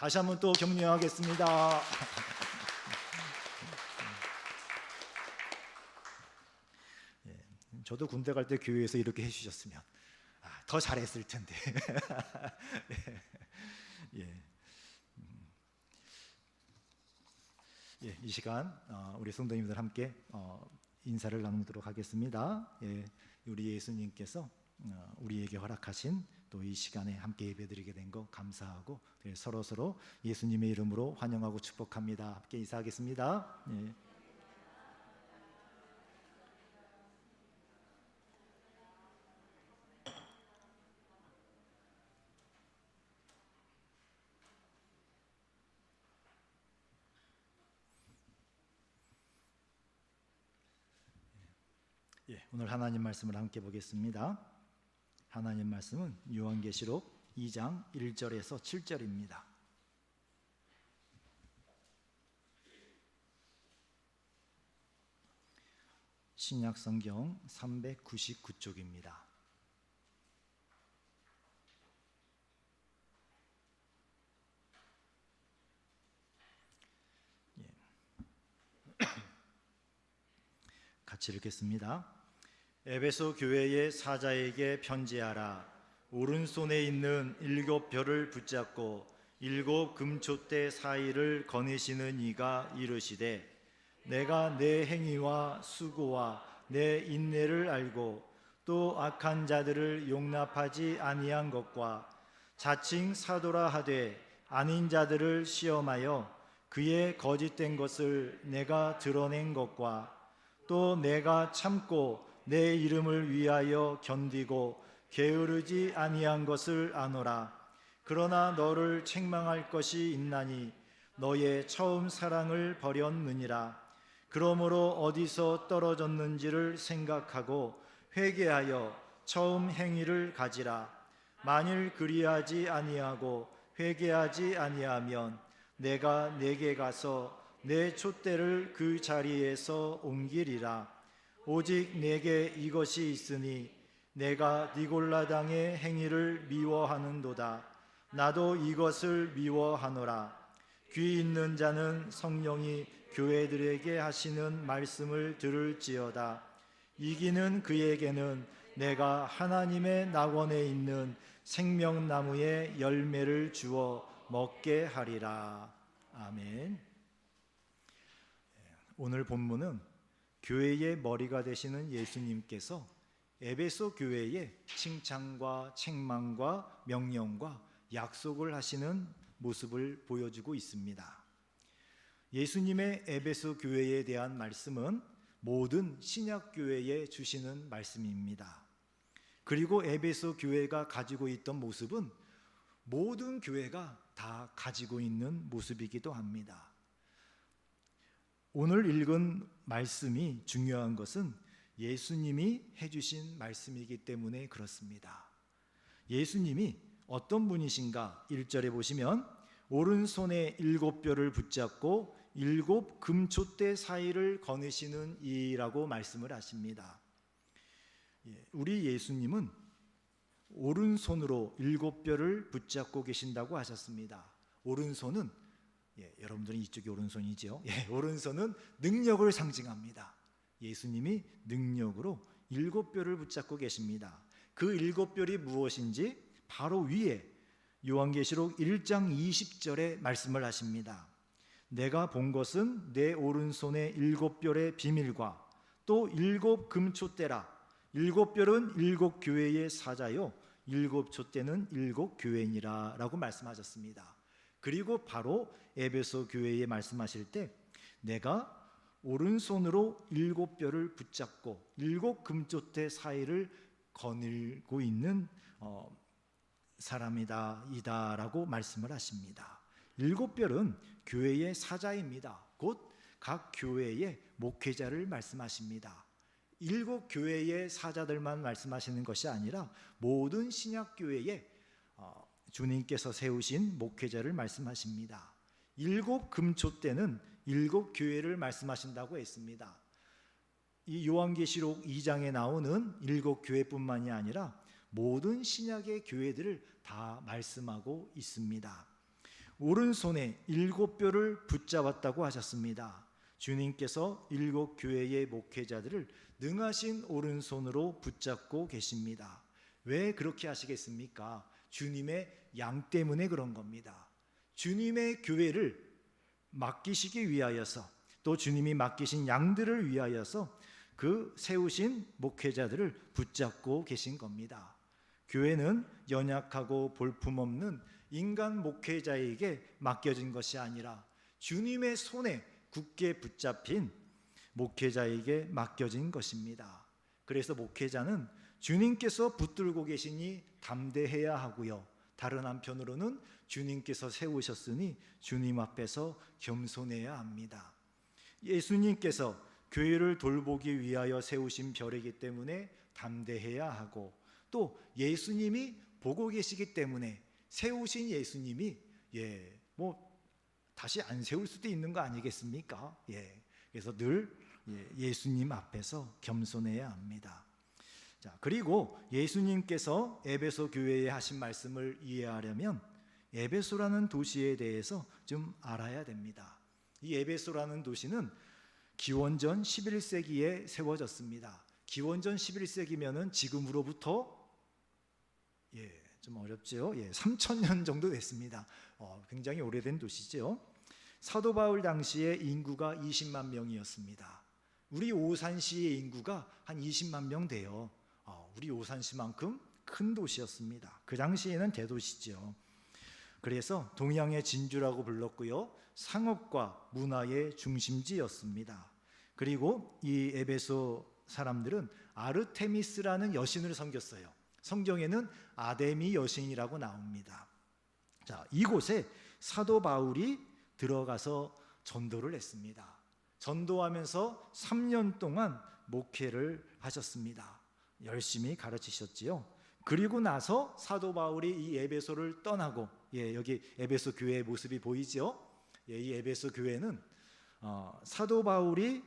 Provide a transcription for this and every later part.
다시 한번 또 격려하겠습니다. 저도 군대 갈 때 교회에서 이렇게 해주셨으면 더 잘했을 텐데. 예. 예, 이 시간 우리 성도님들 함께 인사를 나누도록 하겠습니다. 예, 우리 예수님께서 우리에게 허락하신 또 이 시간에 함께 예배드리게 된 거 감사하고 서로 예수님의 이름으로 환영하고 축복합니다. 함께 인사하겠습니다. 예. 예, 오늘 하나님 말씀을 함께 보겠습니다. 하나님 말씀은 요한계시록 2장 1절에서 7절입니다. 신약성경 399쪽입니다. 같이 읽겠습니다. 에베소 교회의 사자에게 편지하라. 오른손에 있는 7 별을 붙잡고 7 금촛대 사이를 거느시는 이가 이르시되, 내가 내 행위와 수고와 내 인내를 알고 또 악한 자들을 용납하지 아니한 것과 자칭 사도라 하되 아닌 자들을 시험하여 그의 거짓된 것을 내가 드러낸 것과 또 내가 참고 내 이름을 위하여 견디고 게으르지 아니한 것을 아노라. 그러나 너를 책망할 것이 있나니 너의 처음 사랑을 버렸느니라. 그러므로 어디서 떨어졌는지를 생각하고 회개하여 처음 행위를 가지라. 만일 그리하지 아니하고 회개하지 아니하면 내가 내게 가서 내 촛대를 그 자리에서 옮기리라. 오직 내게 이것이 있으니 내가 니골라당의 행위를 미워하는도다. 나도 이것을 미워하노라. 귀 있는 자는 성령이 교회들에게 하시는 말씀을 들을지어다. 이기는 그에게는 내가 하나님의 낙원에 있는 생명나무의 열매를 주어 먹게 하리라. 아멘. 오늘 본문은 교회의 머리가 되시는 예수님께서 에베소 교회에 칭찬과 책망과 명령과 약속을 하시는 모습을 보여주고 있습니다. 예수님의 에베소 교회에 대한 말씀은 모든 신약 교회에 주시는 말씀입니다. 그리고 에베소 교회가 가지고 있던 모습은 모든 교회가 다 가지고 있는 모습이기도 합니다. 오늘 읽은 말씀이 중요한 것은 예수님이 해주신 말씀이기 때문에 그렇습니다. 예수님이 어떤 분이신가? 1절에 보시면 오른손에 7 별을 붙잡고 7 금촛대 사이를 거느시는 이라고 말씀을 하십니다. 우리 예수님은 오른손으로 7 별을 붙잡고 계신다고 하셨습니다. 오른손은 여러분들은 이쪽이 오른손이죠. 오른손은 능력을 상징합니다. 예수님이 능력으로 7 별을 붙잡고 계십니다. 그 7 별이 무엇인지 바로 위에 요한계시록 1장 20절에 말씀을 하십니다. 내가 본 것은 내 오른손에 7 별의 비밀과 또 7 금촛대라. 7 별은 7 교회의 사자요 7 촛대는 7 교회니라 라고 말씀하셨습니다. 그리고 바로 에베소 교회에 말씀하실 때 내가 오른손으로 7 별을 붙잡고 7 금촛대 사이를 거닐고 있는 사람이다 이다라고 말씀을 하십니다. 7 별은 교회의 사자입니다. 곧 각 교회의 목회자를 말씀하십니다. 7 교회의 사자들만 말씀하시는 것이 아니라 모든 신약 교회에 주님께서 세우신 목회자를 말씀하십니다. 7 금촛대는 7 교회를 말씀하신다고 했습니다. 이 요한계시록 2장에 나오는 7 교회뿐만이 아니라 모든 신약의 교회들을 다 말씀하고 있습니다. 오른손에 7뼈를 붙잡았다고 하셨습니다. 주님께서 7교회의 목회자들을 능하신 오른손으로 붙잡고 계십니다. 왜 그렇게 하시겠습니까? 주님의 양 때문에 그런 겁니다. 주님의 교회를 맡기시기 위하여서, 또 주님이 맡기신 양들을 위하여서 그 세우신 목회자들을 붙잡고 계신 겁니다. 교회는 연약하고 볼품없는 인간 목회자에게 맡겨진 것이 아니라 주님의 손에 굳게 붙잡힌 목회자에게 맡겨진 것입니다. 그래서 목회자는 주님께서 붙들고 계시니 담대해야 하고요, 다른 한편으로는 주님께서 세우셨으니 주님 앞에서 겸손해야 합니다. 예수님께서 교회를 돌보기 위하여 세우신 별이기 때문에 담대해야 하고, 또 예수님이 보고 계시기 때문에 세우신 예수님이 다시 안 세울 수도 있는 거 아니겠습니까? 그래서 늘 예수님 앞에서 겸손해야 합니다. 자, 그리고 예수님께서 에베소 교회에 하신 말씀을 이해하려면 에베소라는 도시에 대해서 좀 알아야 됩니다. 이 에베소라는 도시는 기원전 11세기에 세워졌습니다. 기원전 11세기면은 지금으로부터 좀 어렵죠. 3,000년 정도 됐습니다. 굉장히 오래된 도시죠. 사도 바울 당시에 인구가 20만 명이었습니다. 우리 오산시의 인구가 한 20만 명 돼요. 우리 오산시만큼 큰 도시였습니다. 그 당시에는 대도시죠. 그래서 동양의 진주라고 불렀고요, 상업과 문화의 중심지였습니다. 그리고 이 에베소 사람들은 아르테미스라는 여신을 섬겼어요. 성경에는 아데미 여신이라고 나옵니다. 자, 이곳에 사도 바울이 들어가서 전도를 했습니다. 전도하면서 3년 동안 목회를 하셨습니다. 열심히 가르치셨지요. 그리고 나서 사도 바울이 이 에베소를 떠나고, 여기 에베소 교회의 모습이 보이죠. 이 에베소 교회는 사도 바울이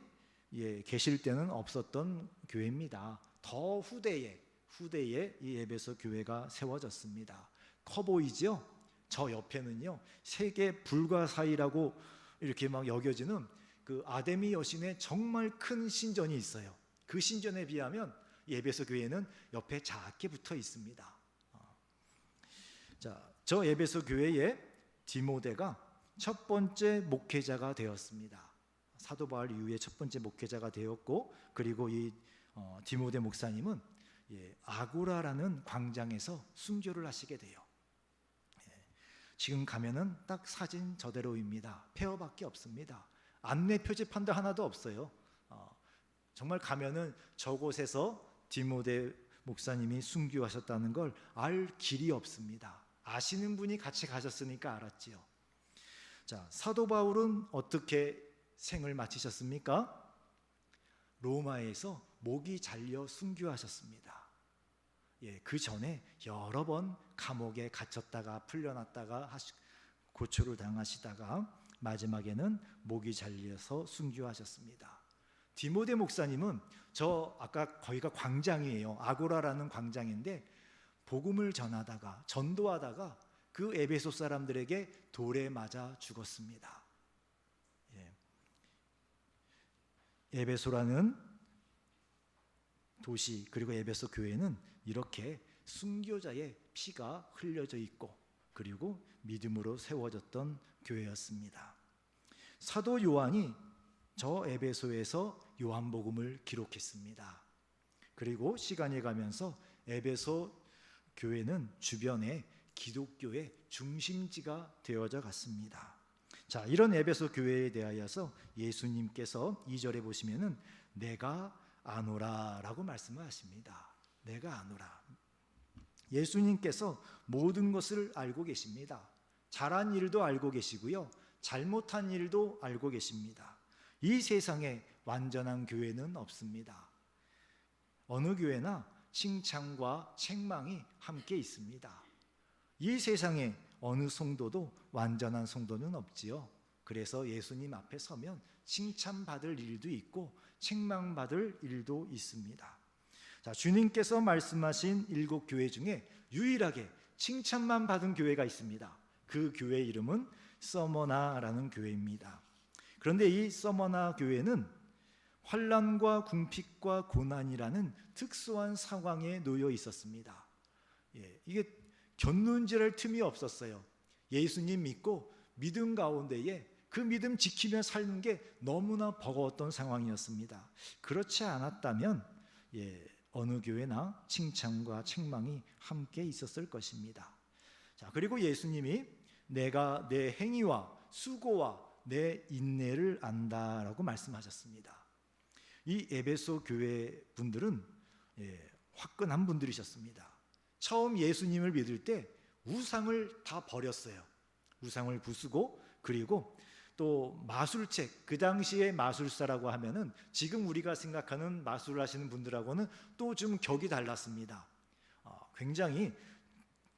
계실 때는 없었던 교회입니다. 더 후대에 이 에베소 교회가 세워졌습니다. 커 보이죠? 저 옆에는요, 세계 불가사의라고 이렇게 막 여겨지는 그 아데미 여신의 정말 큰 신전이 있어요. 그 신전에 비하면 이 에베소 교회는 옆에 작게 붙어 있습니다. 자, 저 에베소 교회에 디모데가 첫 번째 목회자가 되었습니다. 사도 바울 이후에 첫 번째 목회자가 되었고, 그리고 이 디모데 목사님은 아고라라는 광장에서 순교를 하시게 돼요. 지금 가면은 딱 사진 저대로입니다. 폐허밖에 없습니다. 안내 표지판도 하나도 없어요. 정말 가면은 저곳에서 디모데 목사님이 순교하셨다는 걸 알 길이 없습니다. 아시는 분이 같이 가셨으니까 알았지요. 자, 사도 바울은 어떻게 생을 마치셨습니까? 로마에서 목이 잘려 순교하셨습니다. 그 전에 여러 번 감옥에 갇혔다가 풀려났다가 고초를 당하시다가 마지막에는 목이 잘려서 순교하셨습니다. 디모데 목사님은 아까 거기가 광장이에요. 아고라라는 광장인데 복음을 전도하다가 그 에베소 사람들에게 돌에 맞아 죽었습니다. 에베소라는 도시, 그리고 에베소 교회는 이렇게 순교자의 피가 흘려져 있고, 그리고 믿음으로 세워졌던 교회였습니다. 사도 요한이 저 에베소에서 요한복음을 기록했습니다. 그리고 시간이 가면서 에베소 교회는 주변에 기독교의 중심지가 되어져 갔습니다. 자, 이런 에베소 교회에 대하여서 예수님께서 2절에 보시면은 내가 아노라 라고 말씀을 하십니다. 내가 아노라. 예수님께서 모든 것을 알고 계십니다. 잘한 일도 알고 계시고요, 잘못한 일도 알고 계십니다. 이 세상에 완전한 교회는 없습니다. 어느 교회나 칭찬과 책망이 함께 있습니다. 이 세상에 어느 성도도 완전한 성도는 없지요. 그래서 예수님 앞에 서면 칭찬받을 일도 있고 책망받을 일도 있습니다. 자, 주님께서 말씀하신 7교회 중에 유일하게 칭찬만 받은 교회가 있습니다. 그 교회 이름은 서머나라는 교회입니다. 그런데 이 서머나 교회는 환난과 궁핍과 고난이라는 특수한 상황에 놓여 있었습니다. 이게 견눈질할 틈이 없었어요. 예수님 믿고 믿음 가운데에 그 믿음 지키며 사는 게 너무나 버거웠던 상황이었습니다. 그렇지 않았다면 어느 교회나 칭찬과 책망이 함께 있었을 것입니다. 자, 그리고 예수님이 내가 내 행위와 수고와 내 인내를 안다라고 말씀하셨습니다. 이 에베소 교회 분들은 화끈한 분들이셨습니다. 처음 예수님을 믿을 때 우상을 다 버렸어요. 우상을 부수고, 그리고 또 마술책, 그 당시에 마술사라고 하면은 지금 우리가 생각하는 마술을 하시는 분들하고는 또 좀 격이 달랐습니다. 굉장히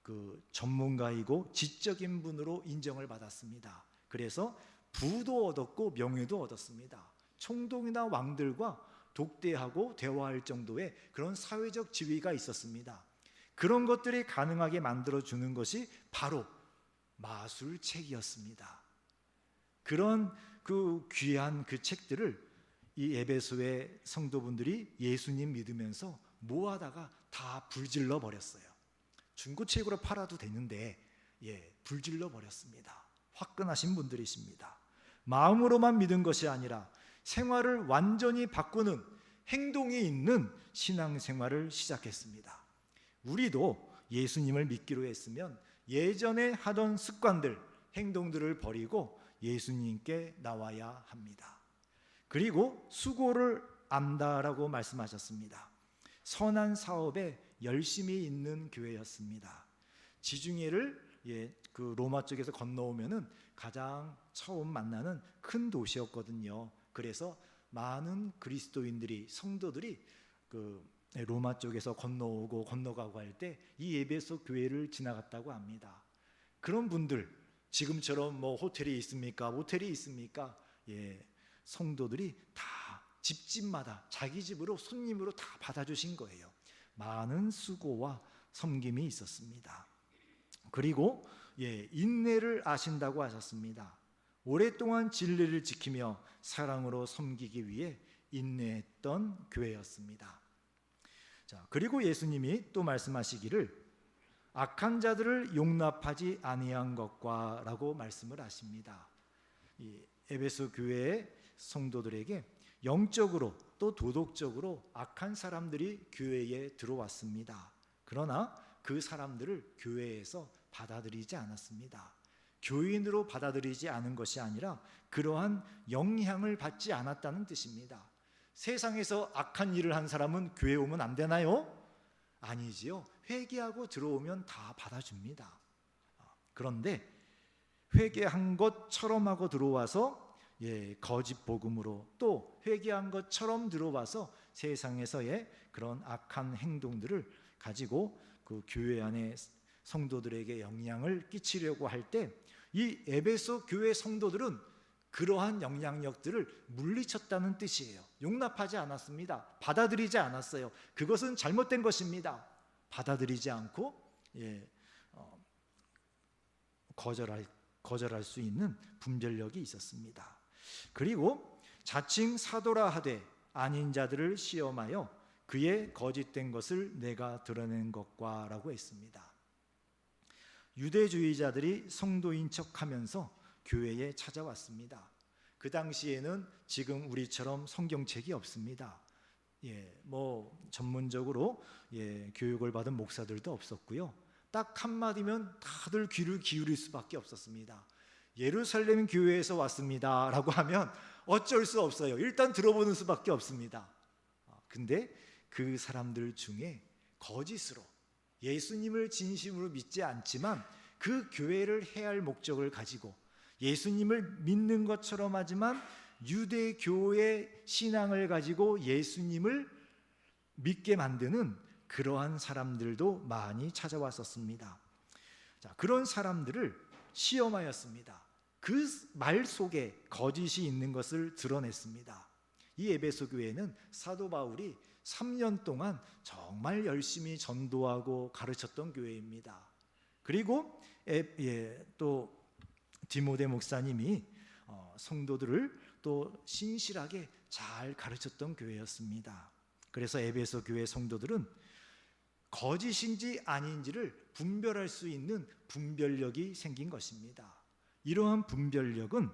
그 전문가이고 지적인 분으로 인정을 받았습니다. 그래서 부도 얻었고 명예도 얻었습니다. 총독이나 왕들과 독대하고 대화할 정도의 그런 사회적 지위가 있었습니다. 그런 것들이 가능하게 만들어주는 것이 바로 마술책이었습니다. 그런 그 귀한 그 책들을 이 에베소의 성도분들이 예수님 믿으면서 모아다가 다 불질러 버렸어요. 중고책으로 팔아도 되는데 불질러 버렸습니다. 화끈하신 분들이십니다. 마음으로만 믿은 것이 아니라 생활을 완전히 바꾸는 행동이 있는 신앙생활을 시작했습니다. 우리도 예수님을 믿기로 했으면 예전에 하던 습관들, 행동들을 버리고 예수님께 나와야 합니다. 그리고 수고를 안다라고 말씀하셨습니다. 선한 사업에 열심히 있는 교회였습니다. 지중해를 그 로마 쪽에서 건너오면은 가장 처음 만나는 큰 도시였거든요. 그래서 많은 그리스도인들이, 성도들이 그 로마 쪽에서 건너오고 건너가고 할 때 이 에베소 교회를 지나갔다고 합니다. 그런 분들, 지금처럼 뭐 호텔이 있습니까? 모텔이 있습니까? 성도들이 다 집집마다 자기 집으로 손님으로 다 받아주신 거예요. 많은 수고와 섬김이 있었습니다. 그리고 인내를 아신다고 하셨습니다. 오랫동안 진리를 지키며 사랑으로 섬기기 위해 인내했던 교회였습니다. 자, 그리고 예수님이 또 말씀하시기를 악한 자들을 용납하지 아니한 것과 라고 말씀을 하십니다. 이 에베소 교회의 성도들에게 영적으로 또 도덕적으로 악한 사람들이 교회에 들어왔습니다. 그러나 그 사람들을 교회에서 받아들이지 않았습니다. 교인으로 받아들이지 않은 것이 아니라 그러한 영향을 받지 않았다는 뜻입니다. 세상에서 악한 일을 한 사람은 교회에 오면 안 되나요? 아니지요. 회개하고 들어오면 다 받아줍니다. 그런데 회개한 것처럼 하고 들어와서 거짓 복음으로, 또 회개한 것처럼 들어와서 세상에서의 그런 악한 행동들을 가지고 그 교회 안에 성도들에게 영향을 끼치려고 할 때 이 에베소 교회 성도들은 그러한 영향력들을 물리쳤다는 뜻이에요. 용납하지 않았습니다. 받아들이지 않았어요. 그것은 잘못된 것입니다. 받아들이지 않고 거절할 수 있는 분별력이 있었습니다. 그리고 자칭 사도라 하되 아닌 자들을 시험하여 그의 거짓된 것을 내가 드러낸 것과 라고 했습니다. 유대주의자들이 성도인 척하면서 교회에 찾아왔습니다. 그 당시에는 지금 우리처럼 성경책이 없습니다. 전문적으로 교육을 받은 목사들도 없었고요. 딱 한마디면 다들 귀를 기울일 수밖에 없었습니다. 예루살렘 교회에서 왔습니다 라고 하면 어쩔 수 없어요. 일단 들어보는 수밖에 없습니다. 근데 그 사람들 중에 거짓으로 예수님을 진심으로 믿지 않지만 그 교회를 해할 목적을 가지고 예수님을 믿는 것처럼 하지만 유대교의 신앙을 가지고 예수님을 믿게 만드는 그러한 사람들도 많이 찾아왔었습니다. 자, 그런 사람들을 시험하였습니다. 그 말 속에 거짓이 있는 것을 드러냈습니다. 이 에베소 교회는 사도 바울이 3년 동안 정말 열심히 전도하고 가르쳤던 교회입니다. 그리고 또 디모데 목사님이 성도들을 또 신실하게 잘 가르쳤던 교회였습니다. 그래서 에베소 교회 성도들은 거짓인지 아닌지를 분별할 수 있는 분별력이 생긴 것입니다. 이러한 분별력은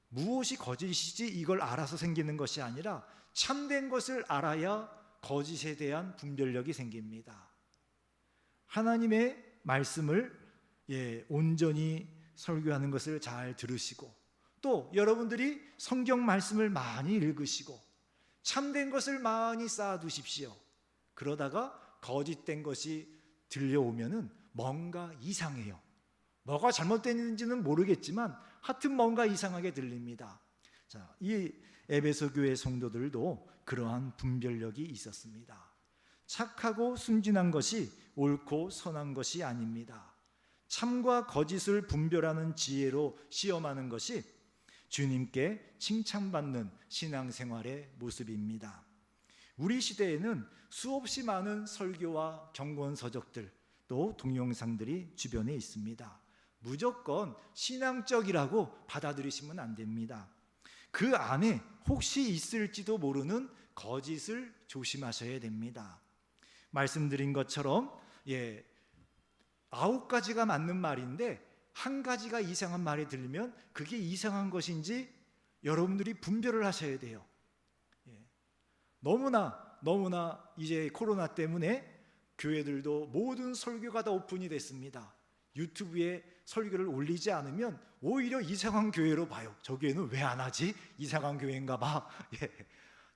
무엇이 거짓이지 이걸 알아서 생기는 것이 아니라 참된 것을 알아야 거짓에 대한 분별력이 생깁니다. 하나님의 말씀을 온전히 설교하는 것을 잘 들으시고, 또 여러분들이 성경 말씀을 많이 읽으시고 참된 것을 많이 쌓아두십시오. 그러다가 거짓된 것이 들려오면은 뭔가 이상해요. 뭐가 잘못됐는지는 모르겠지만 하여튼 뭔가 이상하게 들립니다. 자, 이 에베소 교회 성도들도 그러한 분별력이 있었습니다. 착하고 순진한 것이 옳고 선한 것이 아닙니다. 참과 거짓을 분별하는 지혜로 시험하는 것이 주님께 칭찬받는 신앙생활의 모습입니다. 우리 시대에는 수없이 많은 설교와 경건서적들, 또 동영상들이 주변에 있습니다. 무조건 신앙적이라고 받아들이시면 안 됩니다. 그 안에 혹시 있을지도 모르는 거짓을 조심하셔야 됩니다. 말씀드린 것처럼 9가지가 맞는 말인데 한 가지가 이상한 말이 들리면 그게 이상한 것인지 여러분들이 분별을 하셔야 돼요. 너무나 이제 코로나 때문에 교회들도 모든 설교가 다 오픈이 됐습니다. 유튜브에 설교를 올리지 않으면 오히려 이상한 교회로 봐요. 저 교회는 왜 안 하지? 이상한 교회인가 봐.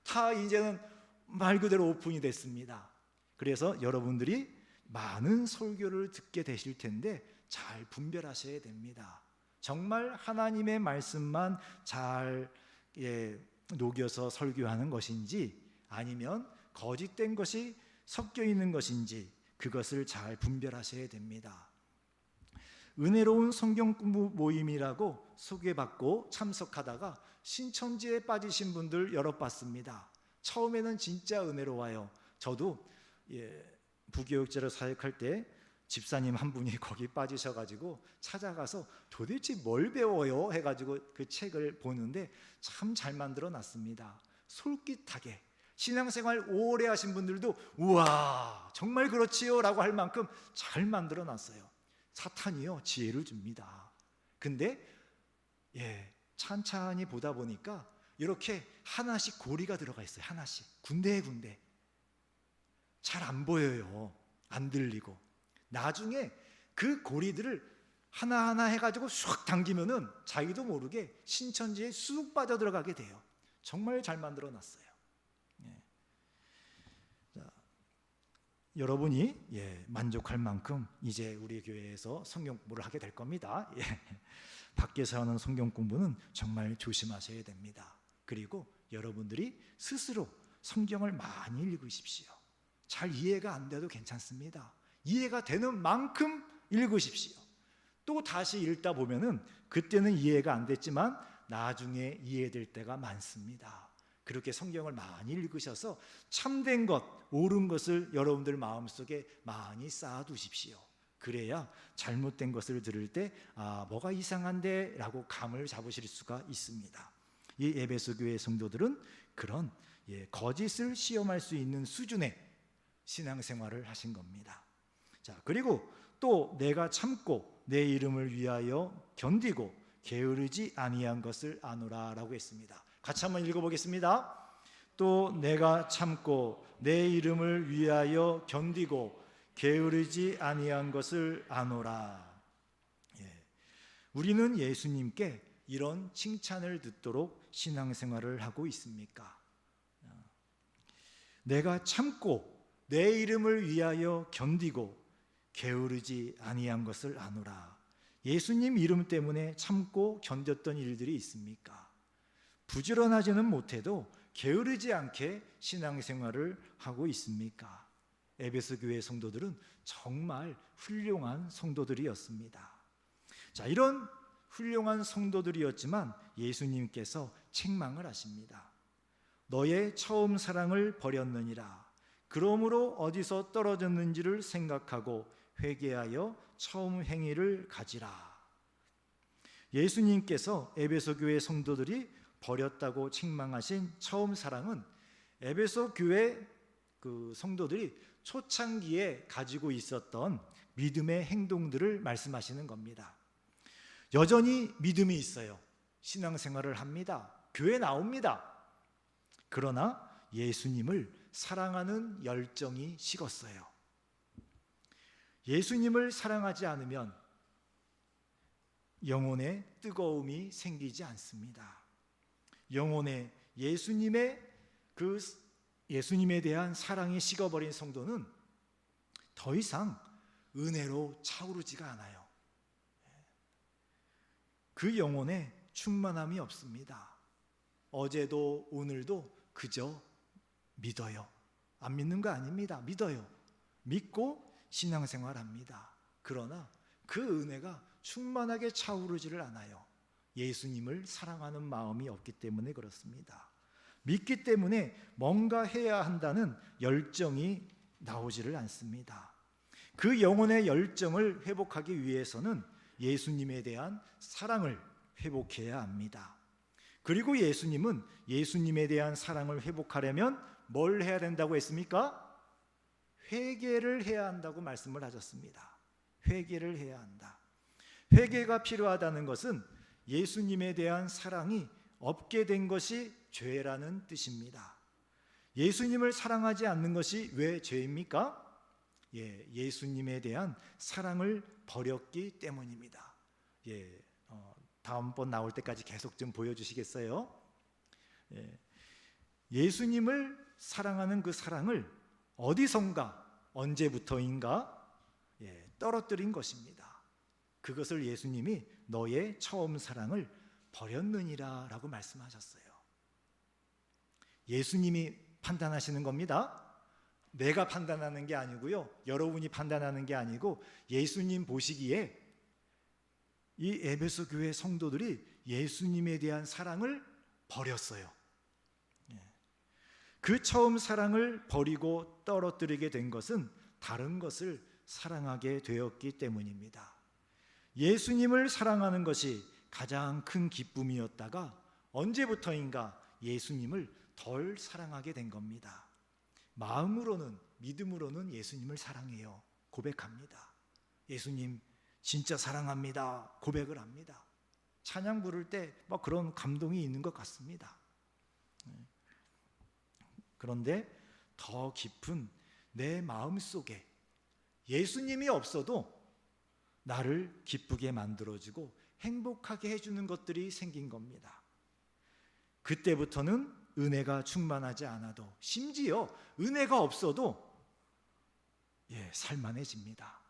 다 이제는 말 그대로 오픈이 됐습니다. 그래서 여러분들이 많은 설교를 듣게 되실 텐데 잘 분별하셔야 됩니다. 정말 하나님의 말씀만 잘 녹여서 설교하는 것인지 아니면 거짓된 것이 섞여 있는 것인지 그것을 잘 분별하셔야 됩니다. 은혜로운 성경 공부 모임이라고 소개받고 참석하다가 신천지에 빠지신 분들 여러 봤습니다. 처음에는 진짜 은혜로워요. 저도 부교육자로 사역할 때 집사님 한 분이 거기 빠지셔가지고 찾아가서 도대체 뭘 배워요? 해가지고 그 책을 보는데 참 잘 만들어 놨습니다. 솔깃하게 신앙생활 오래 하신 분들도 우와 정말 그렇지요 라고 할 만큼 잘 만들어 놨어요. 사탄이요 지혜를 줍니다. 근데 찬찬히 보다 보니까 이렇게 하나씩 고리가 들어가 있어요. 하나씩 군데에 잘 안 보여요. 안 들리고. 나중에 그 고리들을 하나하나 해가지고 쑥 당기면은 자기도 모르게 신천지에 쑥 빠져들어가게 돼요. 정말 잘 만들어 놨어요. 여러분이 만족할 만큼 이제 우리 교회에서 성경 공부를 하게 될 겁니다. 밖에서 하는 성경 공부는 정말 조심하셔야 됩니다. 그리고 여러분들이 스스로 성경을 많이 읽으십시오. 잘 이해가 안 돼도 괜찮습니다. 이해가 되는 만큼 읽으십시오. 또 다시 읽다 보면은 그때는 이해가 안 됐지만 나중에 이해될 때가 많습니다. 그렇게 성경을 많이 읽으셔서 참된 것, 옳은 것을 여러분들 마음속에 많이 쌓아두십시오. 그래야 잘못된 것을 들을 때 뭐가 이상한데 라고 감을 잡으실 수가 있습니다. 이 에베소 교회 성도들은 그런 거짓을 시험할 수 있는 수준의 신앙생활을 하신 겁니다. 자, 그리고 또 내가 참고 내 이름을 위하여 견디고 게으르지 아니한 것을 아노라 라고 했습니다. 같이 한번 읽어보겠습니다. 또 내가 참고 내 이름을 위하여 견디고 게으르지 아니한 것을 아노라. 우리는 예수님께 이런 칭찬을 듣도록 신앙생활을 하고 있습니까? 내가 참고 내 이름을 위하여 견디고 게으르지 아니한 것을 아노라. 예수님 이름 때문에 참고 견뎠던 일들이 있습니까? 부지런하지는 못해도 게으르지 않게 신앙생활을 하고 있습니까? 에베소 교회 성도들은 정말 훌륭한 성도들이었습니다. 자, 이런 훌륭한 성도들이었지만 예수님께서 책망을 하십니다. 너의 처음 사랑을 버렸느니라. 그러므로 어디서 떨어졌는지를 생각하고 회개하여 처음 행위를 가지라. 예수님께서 에베소 교회 성도들이 버렸다고 책망하신 처음 사랑은 에베소 교회 그 성도들이 초창기에 가지고 있었던 믿음의 행동들을 말씀하시는 겁니다. 여전히 믿음이 있어요. 신앙생활을 합니다. 교회 나옵니다. 그러나 예수님을 사랑하는 열정이 식었어요. 예수님을 사랑하지 않으면 영혼에 뜨거움이 생기지 않습니다. 영혼에 예수님에 대한 사랑이 식어버린 성도는 더 이상 은혜로 차오르지가 않아요. 그 영혼에 충만함이 없습니다. 어제도 오늘도 그저 믿어요. 안 믿는 거 아닙니다. 믿어요. 믿고 신앙생활합니다. 그러나 그 은혜가 충만하게 차오르지를 않아요. 예수님을 사랑하는 마음이 없기 때문에 그렇습니다. 믿기 때문에 뭔가 해야 한다는 열정이 나오지를 않습니다. 그 영혼의 열정을 회복하기 위해서는 예수님에 대한 사랑을 회복해야 합니다. 그리고 예수님은 예수님에 대한 사랑을 회복하려면 뭘 해야 된다고 했습니까? 회개를 해야 한다고 말씀을 하셨습니다. 회개를 해야 한다. 회개가 필요하다는 것은 예수님에 대한 사랑이 없게 된 것이 죄라는 뜻입니다. 예수님을 사랑하지 않는 것이 왜 죄입니까? 예수님에 대한 사랑을 버렸기 때문입니다. 다음번 나올 때까지 계속 좀 보여주시겠어요? 예수님을 사랑하는 그 사랑을 어디선가 언제부터인가 떨어뜨린 것입니다. 그것을 예수님이 너의 처음 사랑을 버렸느니라 라고 말씀하셨어요. 예수님이 판단하시는 겁니다. 내가 판단하는 게 아니고요, 여러분이 판단하는 게 아니고 예수님 보시기에 이 에베소 교회 성도들이 예수님에 대한 사랑을 버렸어요. 그 처음 사랑을 버리고 떨어뜨리게 된 것은 다른 것을 사랑하게 되었기 때문입니다. 예수님을 사랑하는 것이 가장 큰 기쁨이었다가 언제부터인가 예수님을 덜 사랑하게 된 겁니다. 마음으로는, 믿음으로는 예수님을 사랑해요. 고백합니다. 예수님 진짜 사랑합니다. 고백을 합니다. 찬양 부를 때 막 그런 감동이 있는 것 같습니다. 그런데 더 깊은 내 마음 속에 예수님이 없어도 나를 기쁘게 만들어주고 행복하게 해주는 것들이 생긴 겁니다. 그때부터는 은혜가 충만하지 않아도, 심지어 은혜가 없어도 살만해집니다.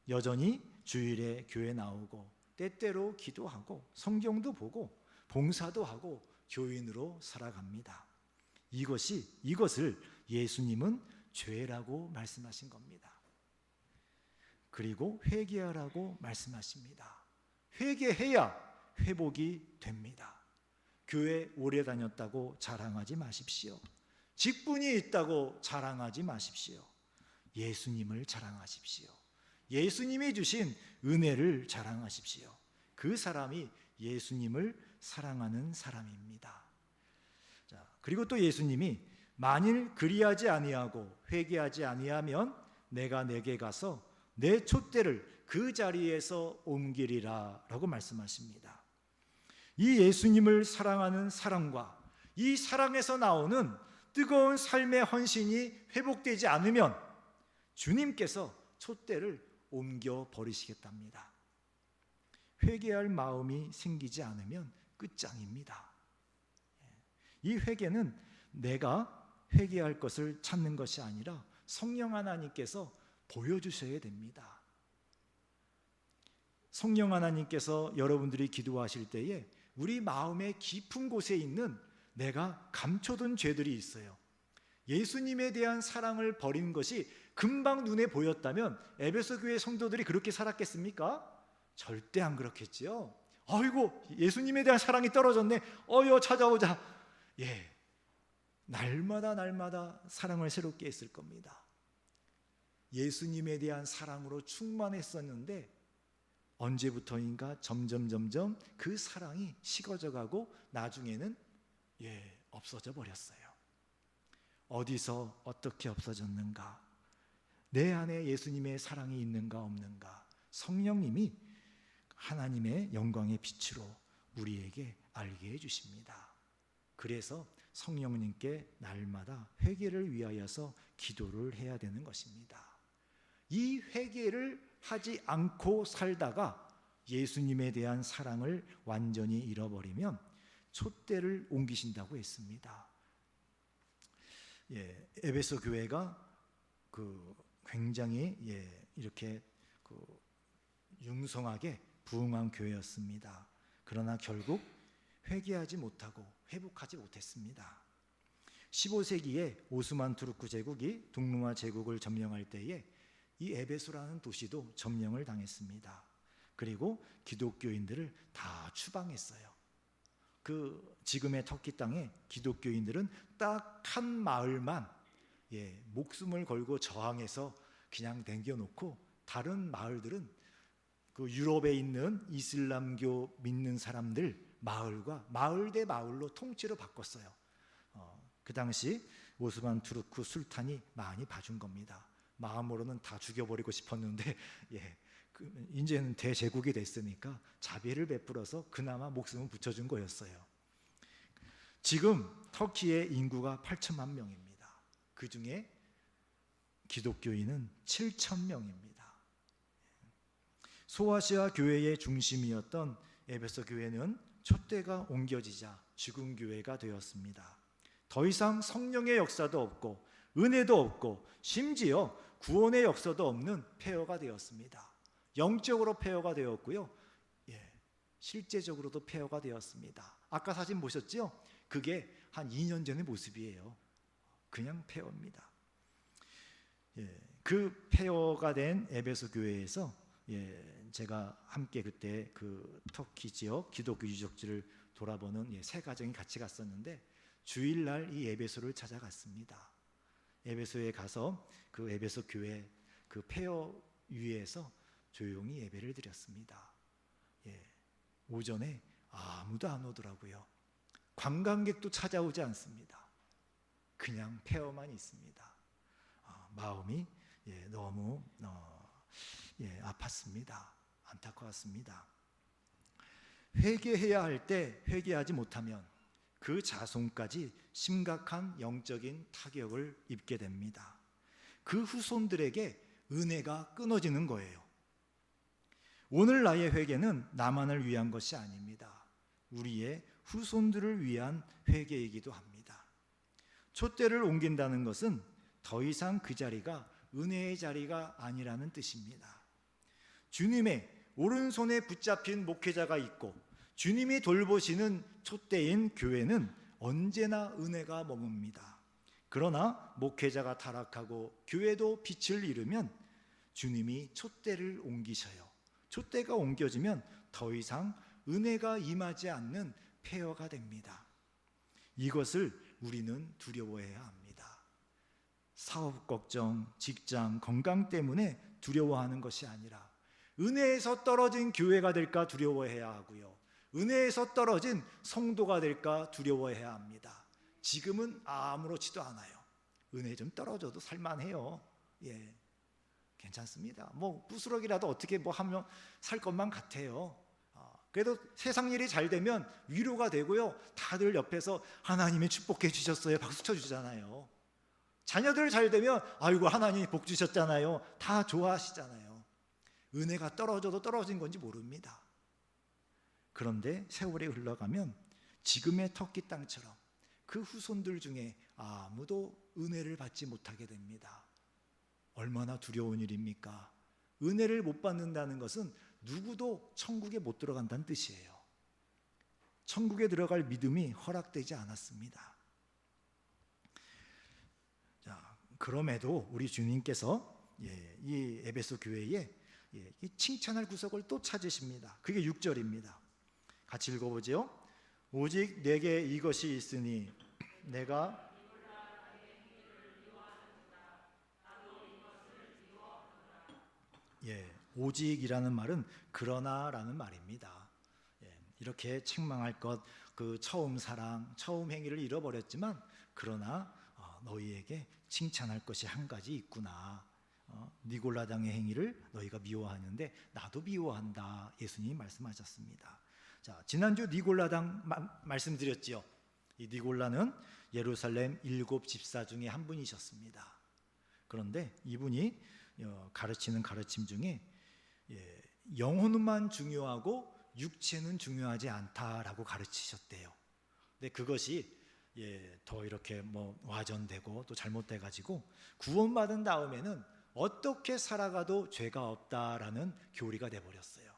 여전히 주일에 교회 나오고 때때로 기도하고 성경도 보고 봉사도 하고 교인으로 살아갑니다. 이것을 예수님은 죄라고 말씀하신 겁니다. 그리고 회개하라고 말씀하십니다. 회개해야 회복이 됩니다. 교회 오래 다녔다고 자랑하지 마십시오. 직분이 있다고 자랑하지 마십시오. 예수님을 자랑하십시오. 예수님이 주신 은혜를 자랑하십시오. 그 사람이 예수님을 사랑하는 사람입니다. 그리고 또 예수님이 만일 그리하지 아니하고 회개하지 아니하면 내가 내게 가서 내 촛대를 그 자리에서 옮기리라 라고 말씀하십니다. 이 예수님을 사랑하는 사랑과 이 사랑에서 나오는 뜨거운 삶의 헌신이 회복되지 않으면 주님께서 촛대를 옮겨 버리시겠답니다. 회개할 마음이 생기지 않으면 끝장입니다. 이 회개는 내가 회개할 것을 찾는 것이 아니라 성령 하나님께서 보여주셔야 됩니다. 성령 하나님께서 여러분들이 기도하실 때에 우리 마음의 깊은 곳에 있는 내가 감춰둔 죄들이 있어요. 예수님에 대한 사랑을 버린 것이 금방 눈에 보였다면 에베소 교회 성도들이 그렇게 살았겠습니까? 절대 안 그렇겠지요. 아이고, 예수님에 대한 사랑이 떨어졌네. 찾아오자. 날마다 사랑을 새롭게 했을 겁니다. 예수님에 대한 사랑으로 충만했었는데 언제부터인가 점점 그 사랑이 식어져 가고 나중에는 없어져 버렸어요. 어디서 어떻게 없어졌는가? 내 안에 예수님의 사랑이 있는가 없는가? 성령님이 하나님의 영광의 빛으로 우리에게 알게 해주십니다. 그래서 성령님께 날마다 회개를 위하여서 기도를 해야 되는 것입니다. 이 회개를 하지 않고 살다가 예수님에 대한 사랑을 완전히 잃어버리면 촛대를 옮기신다고 했습니다. 에베소 교회가 굉장히 이렇게 융성하게 부흥한 교회였습니다. 그러나 결국 회개하지 못하고 회복하지 못했습니다. 15세기에 오스만 투르크 제국이 동로마 제국을 점령할 때에 이 에베소라는 도시도 점령을 당했습니다. 그리고 기독교인들을 다 추방했어요. 지금의 터키 땅에 기독교인들은 딱 한 마을만 목숨을 걸고 저항해서 그냥 남겨놓고 다른 마을들은 유럽에 있는 이슬람교 믿는 사람들 마을 대 마을로 통째로 바꿨어요. 그 당시 오스만 투르크 술탄이 많이 봐준 겁니다. 마음으로는 다 죽여버리고 싶었는데 이제는 대제국이 됐으니까 자비를 베풀어서 그나마 목숨을 붙여준 거였어요. 지금 터키의 인구가 8천만 명입니다. 그 중에 기독교인은 7천 명입니다. 소아시아 교회의 중심이었던 에베소 교회는 촛대가 옮겨지자 죽은 교회가 되었습니다. 더 이상 성령의 역사도 없고 은혜도 없고 심지어 구원의 역사도 없는 폐허가 되었습니다. 영적으로 폐허가 되었고요. 실제적으로도 폐허가 되었습니다. 아까 사진 보셨죠? 그게 한 2년 전의 모습이에요. 그냥 폐허입니다. 그 폐허가 된 에베소 교회에서 제가 함께 그때 터키 지역 기독교 유적지를 돌아보는 세 가정이 같이 갔었는데 주일날 이 에베소를 찾아갔습니다. 에베소에 가서 그 에베소 교회 폐허 위에서 조용히 예배를 드렸습니다. 오전에 아무도 안 오더라고요. 관광객도 찾아오지 않습니다. 그냥 폐허만 있습니다. 마음이 너무 아팠습니다. 안타까웠습니다. 회개해야 할 때 회개하지 못하면 그 자손까지 심각한 영적인 타격을 입게 됩니다. 그 후손들에게 은혜가 끊어지는 거예요. 오늘 나의 회개는 나만을 위한 것이 아닙니다. 우리의 후손들을 위한 회개이기도 합니다. 촛대를 옮긴다는 것은 더 이상 그 자리가 은혜의 자리가 아니라는 뜻입니다. 주님의 오른손에 붙잡힌 목회자가 있고 주님이 돌보시는 촛대인 교회는 언제나 은혜가 머뭅니다. 그러나 목회자가 타락하고 교회도 빛을 잃으면 주님이 촛대를 옮기셔요. 촛대가 옮겨지면 더 이상 은혜가 임하지 않는 폐허가 됩니다. 이것을 우리는 두려워해야 합니다. 사업 걱정, 직장, 건강 때문에 두려워하는 것이 아니라 은혜에서 떨어진 교회가 될까 두려워해야 하고요. 은혜에서 떨어진 성도가 될까 두려워해야 합니다. 지금은 아무렇지도 않아요. 은혜 좀 떨어져도 살만해요. 괜찮습니다. 부스러기라도 어떻게 하면 살 것만 같아요. 그래도 세상 일이 잘 되면 위로가 되고요. 다들 옆에서 하나님이 축복해 주셨어요. 박수 쳐주잖아요. 자녀들 잘 되면 아이고 하나님이 복 주셨잖아요. 다 좋아하시잖아요. 은혜가 떨어져도 떨어진 건지 모릅니다. 그런데 세월이 흘러가면 지금의 터키 땅처럼 그 후손들 중에 아무도 은혜를 받지 못하게 됩니다. 얼마나 두려운 일입니까? 은혜를 못 받는다는 것은 누구도 천국에 못 들어간다는 뜻이에요. 천국에 들어갈 믿음이 허락되지 않았습니다. 자, 그럼에도 우리 주님께서 이 에베소 교회에 이 칭찬할 구석을 또 찾으십니다. 그게 6절입니다. 같이 읽어보죠. 오직 내게 이것이 있으니 내가 오직이라는 말은 그러나라는 말입니다. 이렇게 책망할 것, 그 처음 사랑, 처음 행위를 잃어버렸지만 그러나 너희에게 칭찬할 것이 한 가지 있구나. 니골라당의 행위를 너희가 미워하는데 나도 미워한다. 예수님이 말씀하셨습니다. 자, 지난주 니골라당 말씀드렸지요. 이 니골라는 예루살렘 7 집사 중에 한 분이셨습니다. 그런데 이분이 가르치는 가르침 중에 영혼만 중요하고 육체는 중요하지 않다라고 가르치셨대요. 근데 그것이 더 이렇게 와전되고 또 잘못돼 가지고 구원받은 다음에는 어떻게 살아가도 죄가 없다라는 교리가 돼 버렸어요.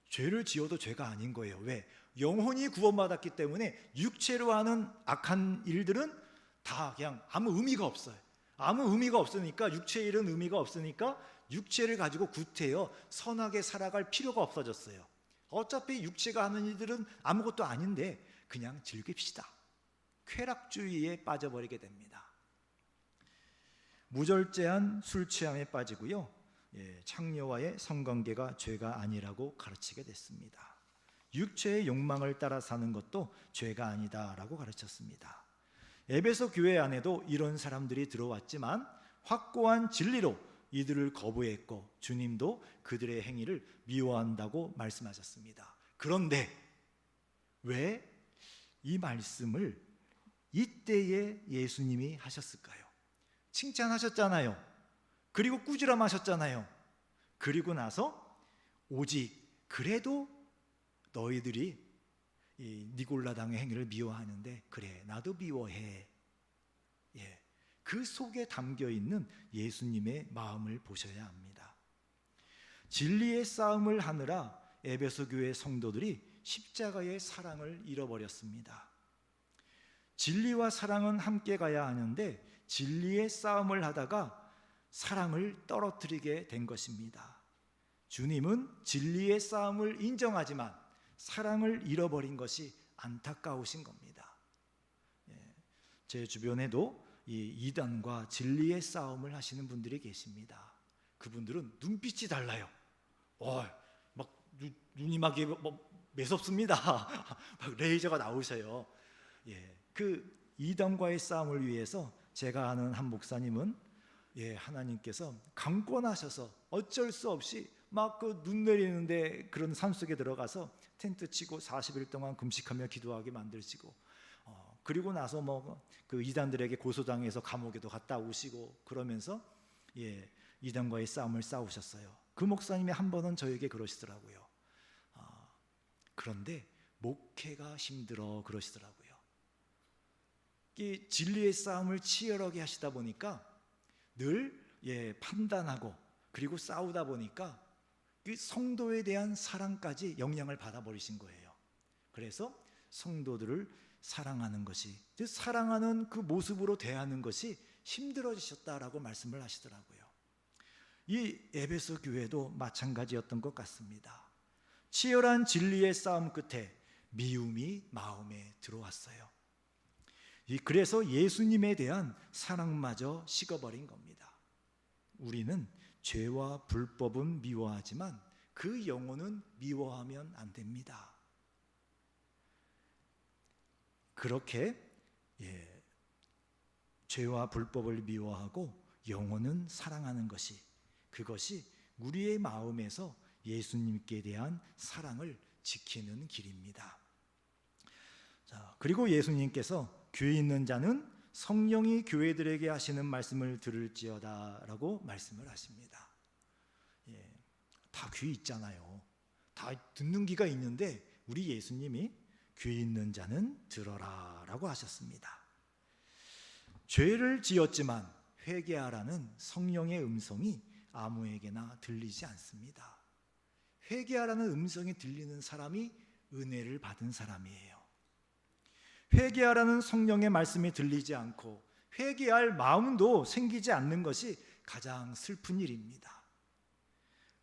죄를 지어도 죄가 아닌 거예요. 왜? 영혼이 구원받았기 때문에 육체로 하는 악한 일들은 다 그냥 아무 의미가 없어요. 아무 의미가 없으니까, 육체의 일은 의미가 없으니까 육체를 가지고 구태여 선하게 살아갈 필요가 없어졌어요. 어차피 육체가 하는 일들은 아무것도 아닌데 그냥 즐깁시다. 쾌락주의에 빠져버리게 됩니다. 무절제한 술 취함에 빠지고요. 창녀와의 성관계가 죄가 아니라고 가르치게 됐습니다. 육체의 욕망을 따라 사는 것도 죄가 아니다라고 가르쳤습니다. 에베소 교회 안에도 이런 사람들이 들어왔지만 확고한 진리로 이들을 거부했고 주님도 그들의 행위를 미워한다고 말씀하셨습니다. 그런데 왜 이 말씀을 이때에 예수님이 하셨을까요? 칭찬하셨잖아요. 그리고 꾸지람하셨잖아요. 그리고 나서 오직 그래도 너희들이 이 니골라당의 행위를 미워하는데 그래 나도 미워해. 그 속에 담겨있는 예수님의 마음을 보셔야 합니다. 진리의 싸움을 하느라 에베소 교회 성도들이 십자가의 사랑을 잃어버렸습니다. 진리와 사랑은 함께 가야 하는데 진리의 싸움을 하다가 사랑을 떨어뜨리게 된 것입니다. 주님은 진리의 싸움을 인정하지만 사랑을 잃어버린 것이 안타까우신 겁니다. 제 주변에도 이 이단과 진리의 싸움을 하시는 분들이 계십니다. 그분들은 눈빛이 달라요. 눈이 막 매섭습니다. 막 레이저가 나오셔요. 그 이단과의 싸움을 위해서 제가 아는 한 목사님은 하나님께서 강권하셔서 어쩔 수 없이 막 그 눈 내리는데 그런 산속에 들어가서 텐트 치고 40일 동안 금식하며 기도하게 만드시고 그리고 나서 그 이단들에게 고소당해서 감옥에도 갔다 오시고 그러면서 이단과의 싸움을 싸우셨어요. 그 목사님이 한 번은 저에게 그러시더라고요. 그런데 목회가 힘들어 그러시더라고요. 이 진리의 싸움을 치열하게 하시다 보니까 늘 판단하고 그리고 싸우다 보니까 그 성도에 대한 사랑까지 영향을 받아버리신 거예요. 그래서 성도들을 사랑하는 것이, 사랑하는 그 모습으로 대하는 것이 힘들어지셨다라고 말씀을 하시더라고요. 이 에베소 교회도 마찬가지였던 것 같습니다. 치열한 진리의 싸움 끝에 미움이 마음에 들어왔어요. 그래서 예수님에 대한 사랑마저 식어버린 겁니다. 우리는 죄와 불법은 미워하지만 그 영혼은 미워하면 안 됩니다. 그렇게 죄와 불법을 미워하고 영혼은 사랑하는 것이, 그것이 우리의 마음에서 예수님께 대한 사랑을 지키는 길입니다. 그리고 예수님께서 귀 있는 자는 성령이 교회들에게 하시는 말씀을 들을지어다 라고 말씀을 하십니다. 다 귀 있잖아요. 다 듣는 귀가 있는데 우리 예수님이 귀 있는 자는 들어라 라고 하셨습니다. 죄를 지었지만 회개하라는 성령의 음성이 아무에게나 들리지 않습니다. 회개하라는 음성이 들리는 사람이 은혜를 받은 사람이에요. 회개하라는 성령의 말씀이 들리지 않고 회개할 마음도 생기지 않는 것이 가장 슬픈 일입니다.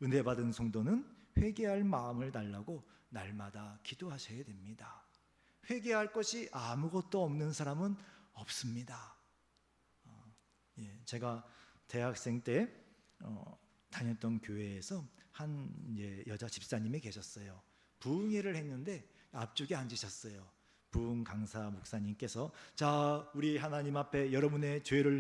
은혜 받은 성도는 회개할 마음을 달라고 날마다 기도하셔야 됩니다. 회개할 것이 아무것도 없는 사람은 없습니다. 제가 대학생 때 다녔던 교회에서 한 여자 집사님이 계셨어요. 부흥회를 했는데 앞쪽에 앉으셨어요. 부흥 강사 목사님께서 자, 우리 하나님 앞에 여러분의 죄를